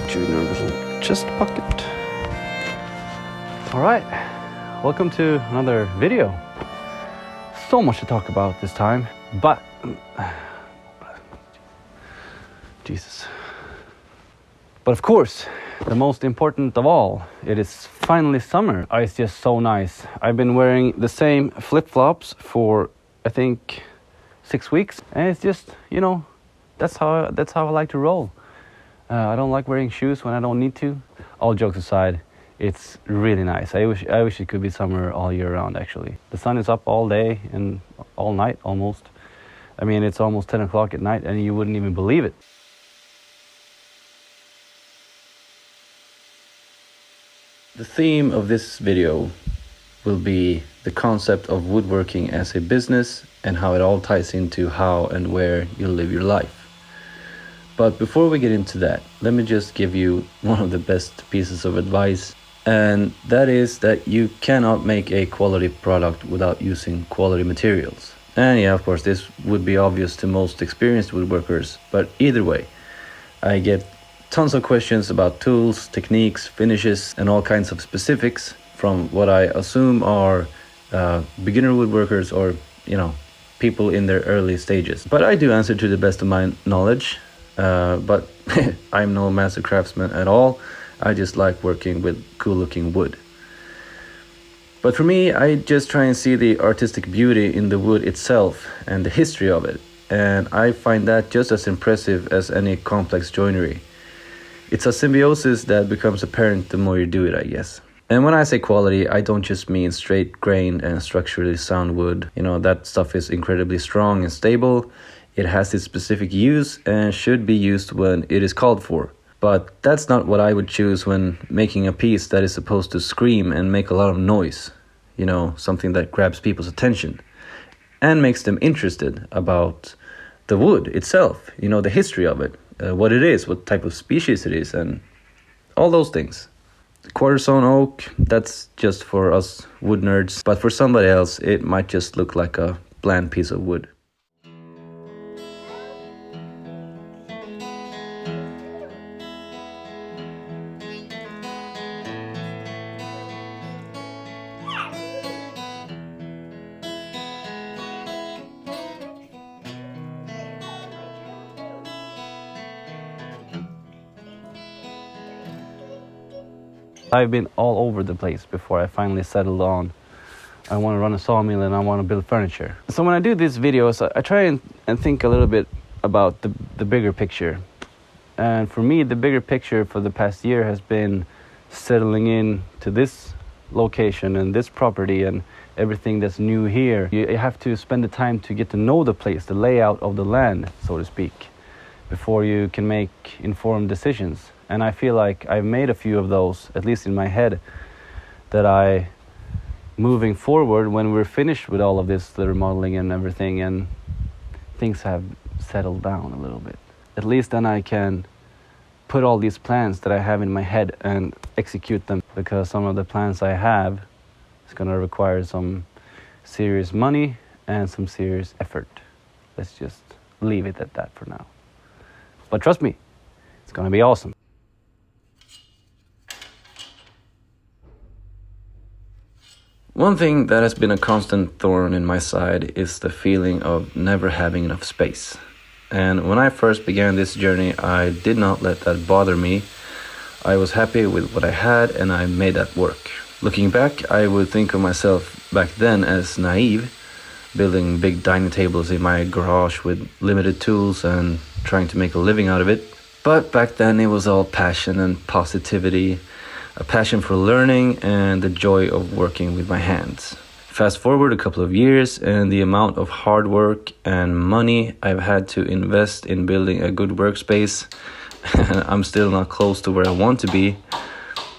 put you in your little chest pocket. All right, welcome to another video. So much to talk about this time, but Jesus. But of course, the most important of all, it is finally summer. It's just so nice. I've been wearing the same flip-flops for, I think, 6 weeks, and it's just, you know, that's how I like to roll. I don't like wearing shoes when I don't need to. All jokes aside, it's really nice. I wish it could be summer all year round, actually. The sun is up all day and all night almost. I mean, it's almost 10 o'clock at night and you wouldn't even believe it. The theme of this video will be the concept of woodworking as a business and how it all ties into how and where you live your life. But before we get into that, let me just give you one of the best pieces of advice, and that is that you cannot make a quality product without using quality materials. And yeah, of course, this would be obvious to most experienced woodworkers, but either way, I get tons of questions about tools, techniques, finishes, and all kinds of specifics from what I assume are beginner woodworkers or, you know, people in their early stages. But I do answer to the best of my knowledge, but I'm no master craftsman at all. I just like working with cool looking wood. But for me, I just try and see the artistic beauty in the wood itself and the history of it. And I find that just as impressive as any complex joinery. It's a symbiosis that becomes apparent the more you do it, I guess. And when I say quality, I don't just mean straight grained and structurally sound wood. You know, that stuff is incredibly strong and stable. It has its specific use and should be used when it is called for. But that's not what I would choose when making a piece that is supposed to scream and make a lot of noise. You know, something that grabs people's attention and makes them interested about the wood itself, you know, the history of it, what it is, what type of species it is, and all those things. Quarter sawn oak, that's just for us wood nerds, but for somebody else, it might just look like a bland piece of wood. I've been all over the place before I finally settled on I want to run a sawmill and I want to build furniture. So when I do these videos, I try and think a little bit about the bigger picture. And for me, the bigger picture for the past year has been settling in to this location and this property and everything that's new here. You have to spend the time to get to know the place, the layout of the land, so to speak, before you can make informed decisions. And I feel like I've made a few of those, at least in my head, that moving forward, when we're finished with all of this, the remodeling and everything, and things have settled down a little bit, at least then I can put all these plans that I have in my head and execute them, because some of the plans I have is going to require some serious money and some serious effort. Let's just leave it at that for now. But trust me, it's going to be awesome. One thing that has been a constant thorn in my side is the feeling of never having enough space. And when I first began this journey, I did not let that bother me. I was happy with what I had and I made that work. Looking back, I would think of myself back then as naive, building big dining tables in my garage with limited tools and trying to make a living out of it. But back then it was all passion and positivity, a passion for learning and the joy of working with my hands. Fast forward a couple of years and the amount of hard work and money I've had to invest in building a good workspace, I'm still not close to where I want to be.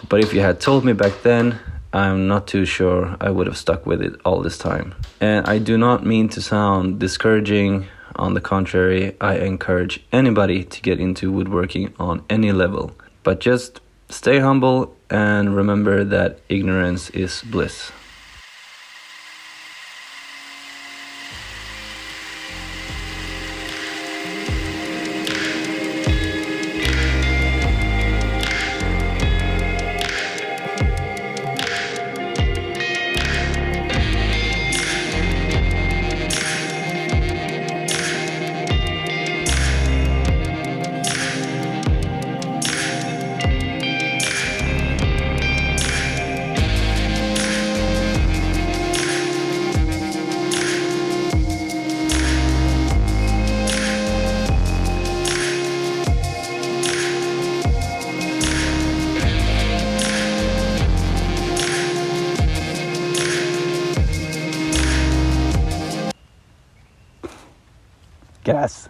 But if you had told me back then, I'm not too sure I would have stuck with it all this time. And I do not mean to sound discouraging. On the contrary, I encourage anybody to get into woodworking on any level. But just stay humble and remember that ignorance is bliss. Gas.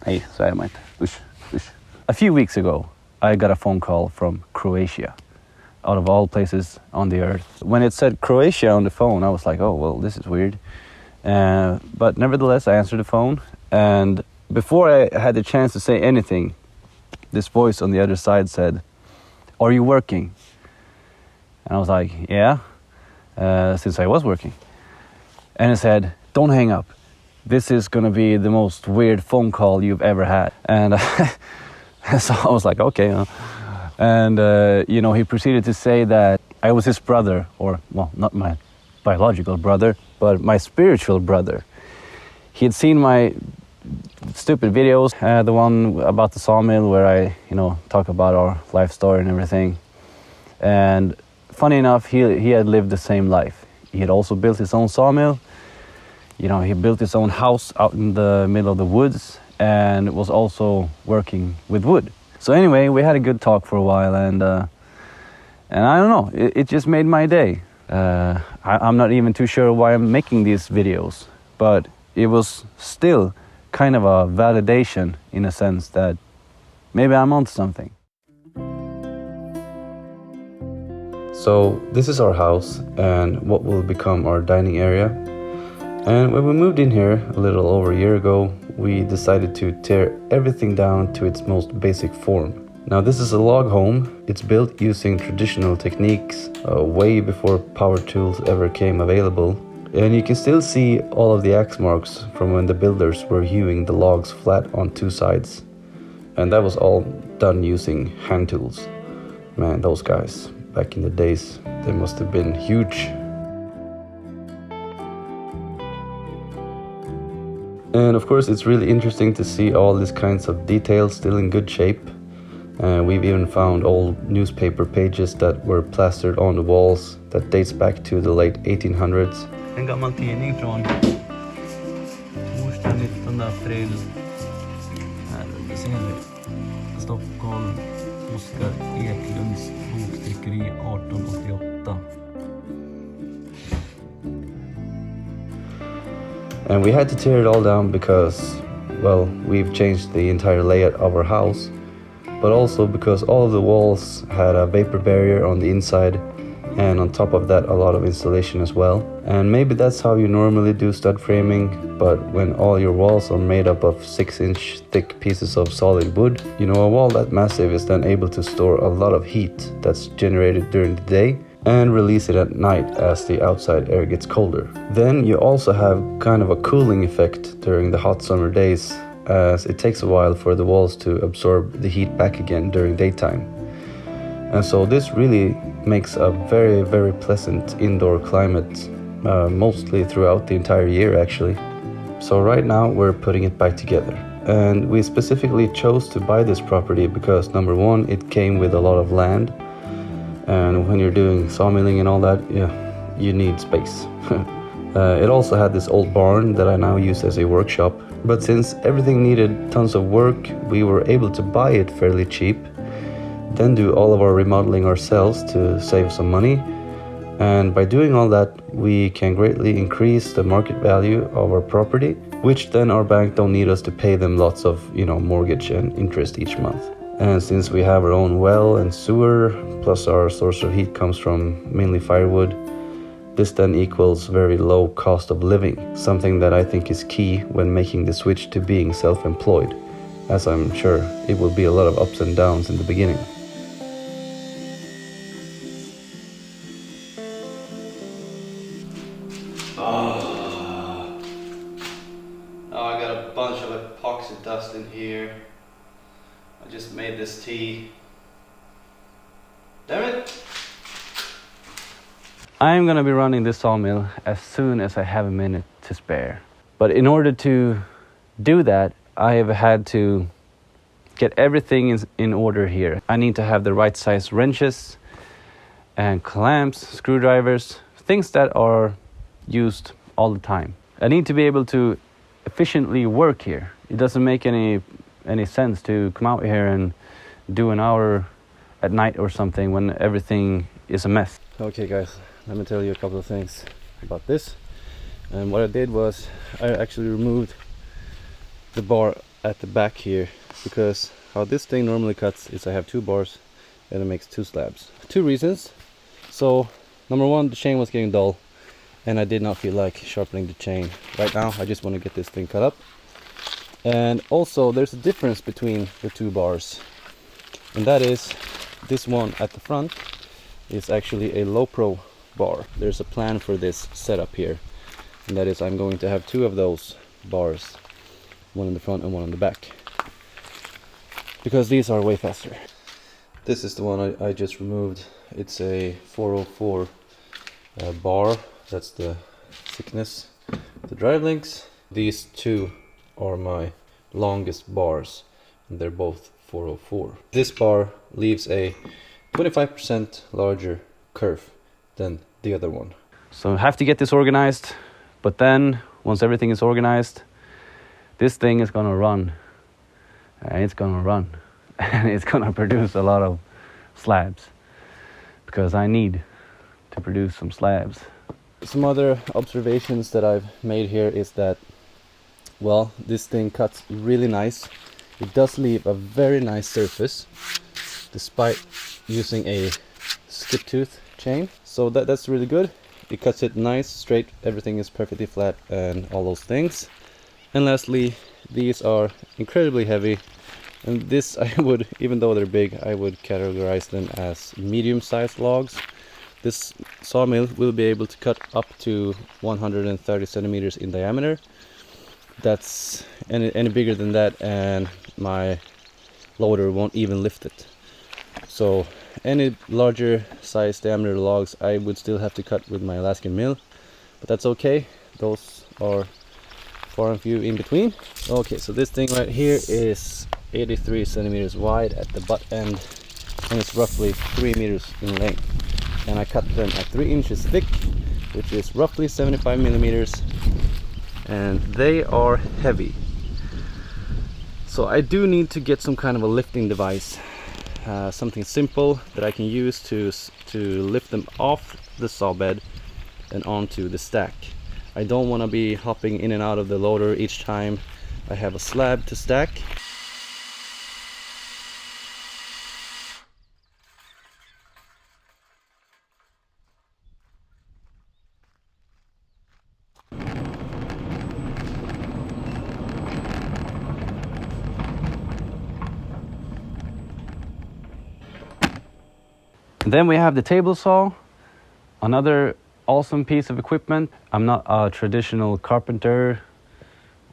Nej, så är man inte. Usch, usch. A few weeks ago, I got a phone call from Croatia, out of all places on the earth. When it said Croatia on the phone, I was like, oh, well, this is weird. But nevertheless, I answered the phone, and before I had the chance to say anything, this voice on the other side said, "Are you working?" And I was like, yeah, since I was working. And it said, "Don't hang up. This is going to be the most weird phone call you've ever had." And so I was like, okay. And, he proceeded to say that I was his brother, or, well, not my biological brother, but my spiritual brother. He had seen my stupid videos, the one about the sawmill where I, talk about our life story and everything. And funny enough, he had lived the same life. He had also built his own sawmill. He built his own house out in the middle of the woods and was also working with wood. So anyway, we had a good talk for a while, and I don't know, it just made my day. I'm not even too sure why I'm making these videos, but it was still kind of a validation in a sense that maybe I'm onto something. So this is our house and what will become our dining area. And when we moved in here a little over a year ago, we decided to tear everything down to its most basic form. Now this is a log home. It's built using traditional techniques way before power tools ever came available. And you can still see all of the axe marks from when the builders were hewing the logs flat on two sides. And that was all done using hand tools. Man, those guys, back in the days, they must have been huge. And of course it's really interesting to see all these kinds of details still in good shape. We've even found old newspaper pages that were plastered on the walls that dates back to the late 1800s. En gammal tidning från torsdag 19 april. Här ser vi Stockholm, Oskar Eklunds boktryckeri 1888. And we had to tear it all down because, well, we've changed the entire layout of our house, but also because all of the walls had a vapor barrier on the inside, and on top of that a lot of insulation as well. And maybe that's how you normally do stud framing, but when all your walls are made up of 6-inch thick pieces of solid wood, a wall that massive is then able to store a lot of heat that's generated during the day and release it at night as the outside air gets colder. Then you also have kind of a cooling effect during the hot summer days, as it takes a while for the walls to absorb the heat back again during daytime. And so this really makes a very, very pleasant indoor climate, mostly throughout the entire year actually. So right now we're putting it back together. And we specifically chose to buy this property because number one, it came with a lot of land. And when you're doing sawmilling and all that, you need space. It also had this old barn that I now use as a workshop. But since everything needed tons of work, we were able to buy it fairly cheap, then do all of our remodeling ourselves to save some money. And by doing all that, we can greatly increase the market value of our property, which then our bank don't need us to pay them lots of, mortgage and interest each month. And since we have our own well and sewer, plus our source of heat comes from mainly firewood, this then equals very low cost of living, something that I think is key when making the switch to being self-employed, as I'm sure it will be a lot of ups and downs in the beginning. Oh, I got a bunch of epoxy dust in here. I just made this tea. Damn it! I'm gonna be running this sawmill as soon as I have a minute to spare. But in order to do that, I have had to get everything in order here. I need to have the right size wrenches and clamps, screwdrivers, things that are used all the time. I need to be able to efficiently work here. It doesn't make any sense to come out here and do an hour at night or something when everything is a mess. Okay guys, let me tell you a couple of things. about this. And what I did was I actually removed the bar at the back here, because how this thing normally cuts is I have 2 bars and it makes 2 slabs. 2 reasons. So number one, the chain was getting dull and I did not feel like sharpening the chain. Right now I just want to get this thing cut up. And also there's a difference between the 2 bars, and that is this one at the front is actually a low pro bar. There's a plan for this setup here, and that is I'm going to have 2 of those bars, one in the front and one on the back, because these are way faster. This is the one I just removed. It's a 404 bar. That's the thickness of the drive links. These 2 are my longest bars, and they're both 404. This bar leaves a 25% larger curve than the other one. So I have to get this organized, but then once everything is organized, this thing is gonna run, and it's gonna run, and it's gonna produce a lot of slabs, because I need to produce some slabs. Some other observations that I've made here is that, well, this thing cuts really nice. It does leave a very nice surface despite using a skip tooth chain, so that's really good. It cuts it nice, straight, everything is perfectly flat and all those things. And lastly, these are incredibly heavy, and this I would, even though they're big, I would categorize them as medium-sized logs. This sawmill will be able to cut up to 130 centimeters in diameter. That's any bigger than that and my loader won't even lift it. So any larger size diameter logs I would still have to cut with my Alaskan mill, but that's okay. Those are far and few in between. Okay, so this thing right here is 83 centimeters wide at the butt end, and it's roughly 3 meters in length. And I cut them at 3 inches thick, which is roughly 75 millimeters, and they are heavy. So I do need to get some kind of a lifting device, something simple that I can use to lift them off the saw bed and onto the stack. I don't want to be hopping in and out of the loader each time I have a slab to stack. Then we have the table saw, another awesome piece of equipment. I'm not a traditional carpenter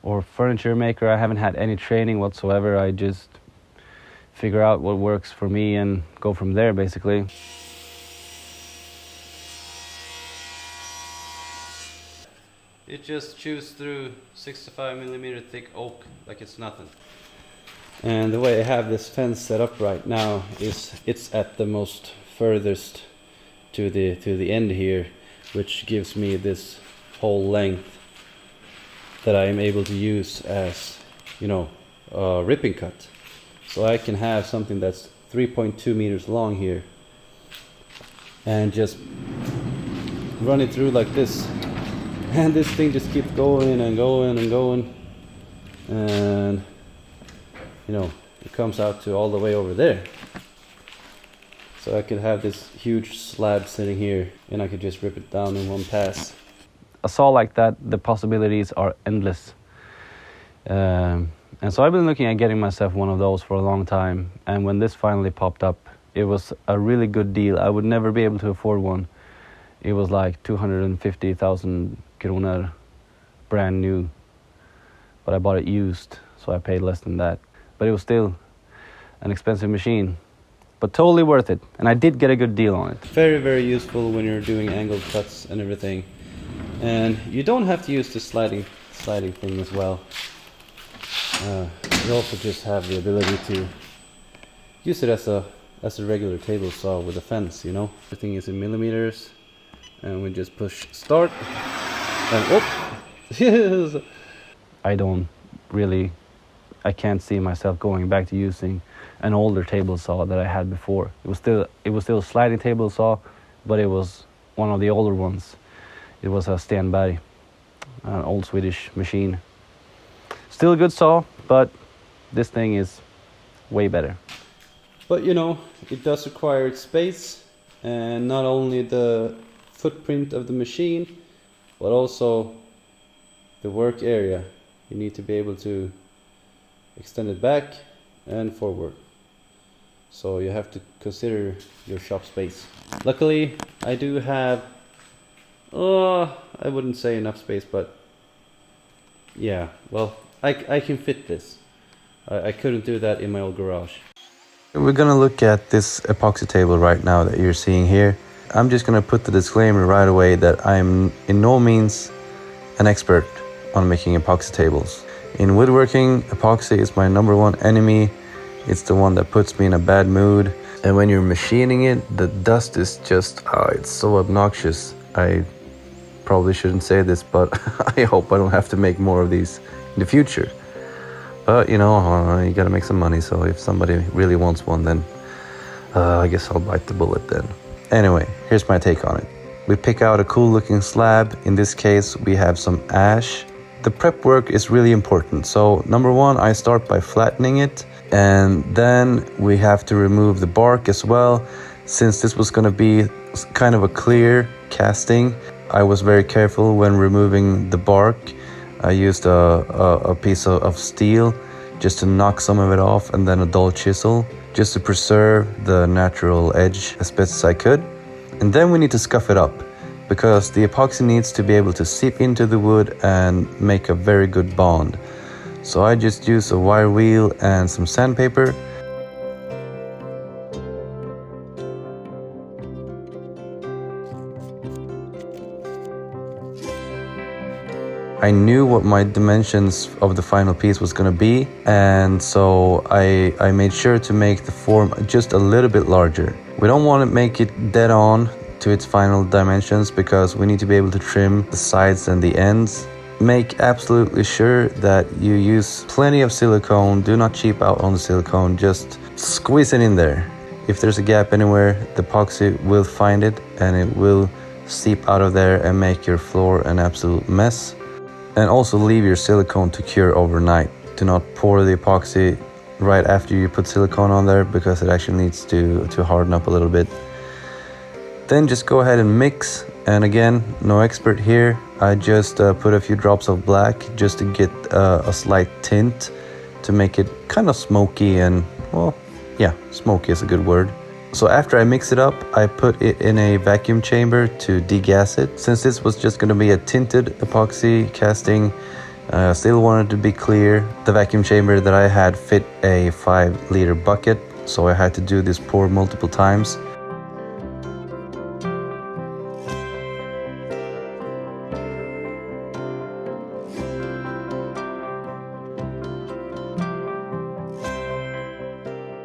or furniture maker. I haven't had any training whatsoever. I just figure out what works for me and go from there, basically. It just chews through 65 millimeter thick oak like it's nothing. And the way I have this fence set up right now is it's at the most furthest to the end here, which gives me this whole length that I am able to use as, you know, a ripping cut. So I can have something that's 3.2 meters long here and just run it through like this, and this thing just keeps going and going and going, and you know, it comes out to all the way over there. So I could have this huge slab sitting here and I could just rip it down in one pass. A saw like that, the possibilities are endless. And so I've been looking at getting myself one of those for a long time. And when this finally popped up, it was a really good deal. I would never be able to afford one. It was like 250,000 kronor, brand new. But I bought it used, so I paid less than that. But it was still an expensive machine. But totally worth it, and I did get a good deal on it. Very, very useful when you're doing angled cuts and everything. And you don't have to use the sliding thing as well. You also just have the ability to use it as a regular table saw with a fence, you know. Everything is in millimeters, and we just push start, and oh, I can't see myself going back to using an older table saw that I had before. It was still a sliding table saw, but it was one of the older ones. It was a Stenberg, an old Swedish machine. Still a good saw, but this thing is way better. But you know, it does require its space, and not only the footprint of the machine, but also the work area. You need to be able to extend it back and forward. So you have to consider your shop space. Luckily, I do have, I wouldn't say enough space, but yeah, well, I can fit this. I couldn't do that in my old garage. We're gonna look at this epoxy table right now that you're seeing here. I'm just gonna put the disclaimer right away that I'm in no means an expert on making epoxy tables. In woodworking, epoxy is my number one enemy. It's the one that puts me in a bad mood. And when you're machining it, the dust is just, it's so obnoxious. I probably shouldn't say this, but I hope I don't have to make more of these in the future. But you know, you gotta make some money, so if somebody really wants one, then I guess I'll bite the bullet then. Anyway, here's my take on it. We pick out a cool looking slab. In this case, we have some ash. The prep work is really important. So number one, I start by flattening it, and then we have to remove the bark as well. Since this was gonna be kind of a clear casting, I was very careful when removing the bark. I used a piece of steel just to knock some of it off, and then a dull chisel just to preserve the natural edge as best as I could. And then we need to scuff it up, because the epoxy needs to be able to seep into the wood and make a very good bond. So I just use a wire wheel and some sandpaper. I knew what my dimensions of the final piece was going to be, and so I made sure to make the form just a little bit larger. We don't want to make it dead on to its final dimensions, because we need to be able to trim the sides and the ends. Make absolutely sure that you use plenty of silicone. Do not cheap out on the silicone, just squeeze it in there. If there's a gap anywhere, the epoxy will find it and it will seep out of there and make your floor an absolute mess. And also leave your silicone to cure overnight. Do not pour the epoxy right after you put silicone on there, because it actually needs to harden up a little bit. Then just go ahead and mix. And again, no expert here. I just put a few drops of black just to get a slight tint to make it kind of smoky, and well, yeah, smoky is a good word. So after I mix it up, I put it in a vacuum chamber to degas it. Since this was just going to be a tinted epoxy casting, still wanted to be clear. The vacuum chamber that I had fit a 5-liter bucket, so I had to do this pour multiple times.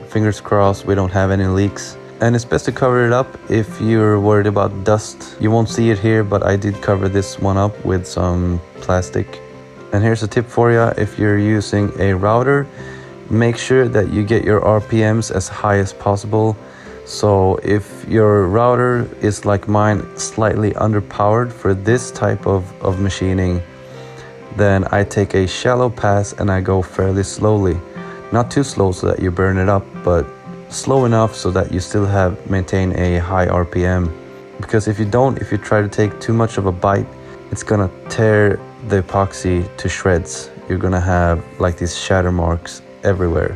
Fingers crossed we don't have any leaks. And it's best to cover it up if you're worried about dust. You won't see it here, but I did cover this one up with some plastic. And here's a tip for you: if you're using a router, make sure that you get your RPMs as high as possible. So if your router is like mine, slightly underpowered for this type of machining, then I take a shallow pass and I go fairly slowly. Not too slow so that you burn it up, but slow enough so that you still maintain a high RPM. Because if you try to take too much of a bite, it's gonna tear the epoxy to shreds. You're gonna have like these shatter marks everywhere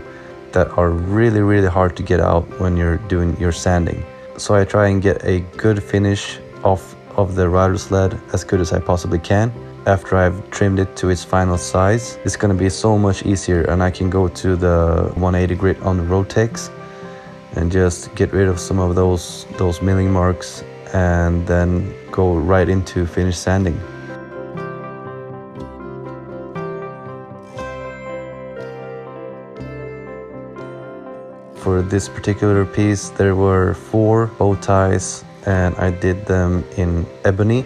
that are really, really hard to get out when you're doing your sanding. So I try and get a good finish off of the router sled as good as I possibly can. After I've trimmed it to its final size, it's going to be so much easier, and I can go to the 180 grit on the Rotex and just get rid of some of those milling marks, and then go right into finish sanding. For this particular piece, there were 4 bow ties, and I did them in ebony.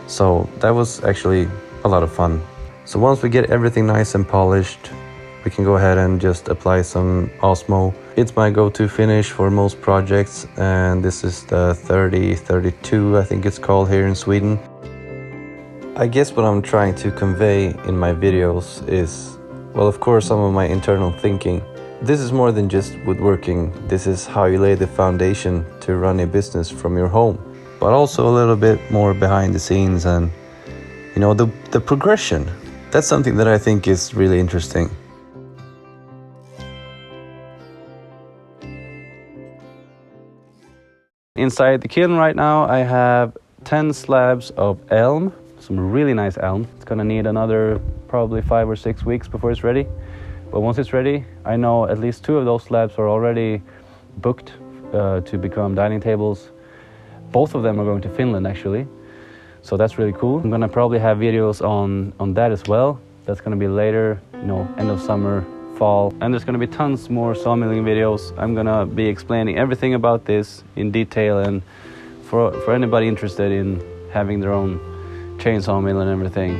So that was actually a lot of fun. So once we get everything nice and polished, we can go ahead and just apply some Osmo. It's my go-to finish for most projects, and this is the 3032, I think it's called here in Sweden. I guess what I'm trying to convey in my videos is, well, of course, some of my internal thinking. This is more than just woodworking. This is how you lay the foundation to run a business from your home. But also a little bit more behind the scenes and, you know, the progression. That's something that I think is really interesting. Inside the kiln right now, I have 10 slabs of elm, some really nice elm. It's gonna need another probably 5 or 6 weeks before it's ready. But once it's ready, I know at least 2 of those slabs are already booked to become dining tables. Both of them are going to Finland actually. So that's really cool. I'm gonna probably have videos on that as well. That's gonna be later, you know, end of summer, fall. And there's gonna be tons more sawmilling videos. I'm gonna be explaining everything about this in detail, and for anybody interested in having their own chainsaw mill and everything.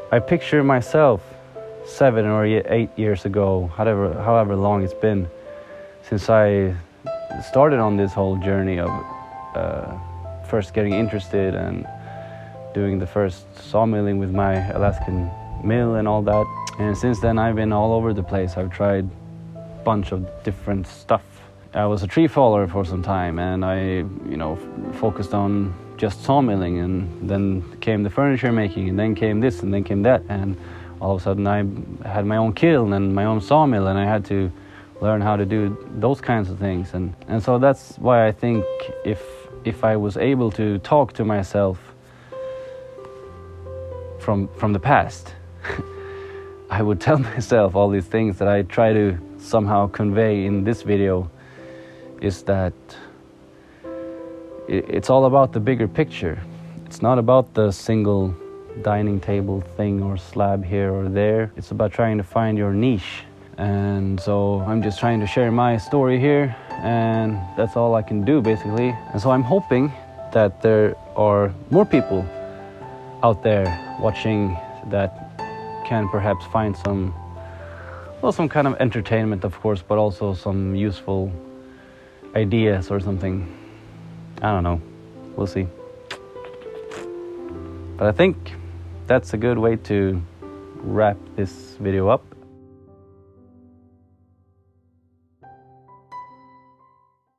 I picture myself 7 or 8 years ago, however long it's been since I started on this whole journey of first getting interested and doing the first sawmilling with my Alaskan mill and all that. And since then I've been all over the place. I've tried a bunch of different stuff. I was a tree faller for some time, and I, you know, focused on just sawmilling, and then came the furniture making, and then came this, and then came that, and all of a sudden I had my own kiln and my own sawmill, and I had to learn how to do those kinds of things. And so that's why I think if I was able to talk to myself from the past, I would tell myself all these things that I try to somehow convey in this video, is that it's all about the bigger picture. It's not about the single dining table thing or slab here or there. It's about trying to find your niche. And so I'm just trying to share my story here, and that's all I can do basically. And so I'm hoping that there are more people out there watching that can perhaps find some kind of entertainment, of course, but also some useful ideas or something. I don't know, we'll see. But I think that's a good way to wrap this video up.